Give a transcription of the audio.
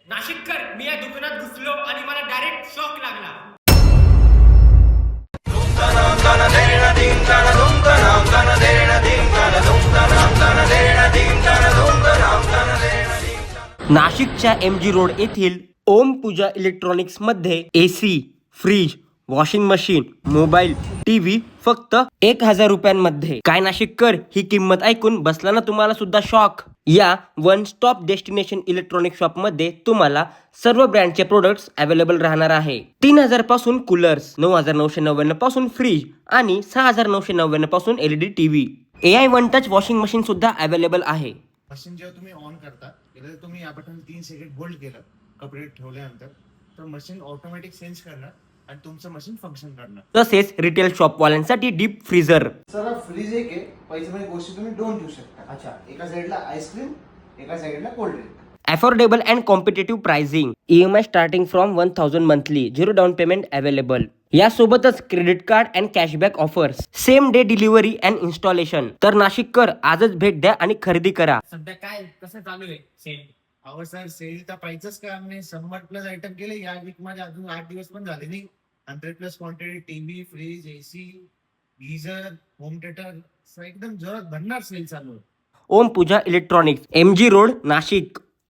नाशिककर, मी या दुकानात घुसलो आणि मला डायरेक्ट शॉक लागला. नाशिकच्या MG रोड येथील ओम पूजा इलेक्ट्रॉनिक्स मध्ये AC, fridge, washing machine, mobile, TV फक्त 1000 रुपयांमध्ये. काय नाशिककर, ही किंमत ऐकून बसला ना तुम्हाला सुद्धा शॉक. या one stop destination electronic shop मध्ये तुम्हाला सर्व ब्रँडचे प्रोडक्ट्स अवेलेबल राहणार आहे. 3000 पासून कूलर्स, 9999 पासून फ्रीज आणि 6999 पासून LED TV. AI one touch washing machine सुद्धा अवेलेबल आहे. मशीन जेव्हा तुम्ही ऑन करता त्याला तुम्ही या बटन 3 सेकंड होल्ड केलं कपडे ठेवल्यानंतर तर मशीन ऑटोमॅटिक सेन्स करणार आणि तुमचं मशीन फंक्शन करणार. तसेच रिटेल शॉप वाल्यांसाठी डीप फ्रीजर. सर फ्रीज एक आहे, पैसे गोष्टी तुम्ही दोन घेऊ शकता. अच्छा, एका साईडला आईस्क्रीम, एका साईडला cold drink. Affordable and competitive pricing. EMI starting from 1000 monthly. Zero down payment available. यासोबतच credit card and cashback offers, same day delivery and installation. तर नाशिककर, आजच भेट द्या आणि खरेदी करा. सध्या काय कसं चालू आहे सेल? अहो सर, सेल तर पाहिजेच का? आम्ही 100+ आयटम केले या वीक मध्ये, अजून 8 दिवस पण झाले नाही. 100+ quantity TV, fridge, AC, geyser, home theatre एकदम जोरात भरणार सेल चालू आहे. Om Pooja electronics, MG road, Nashik.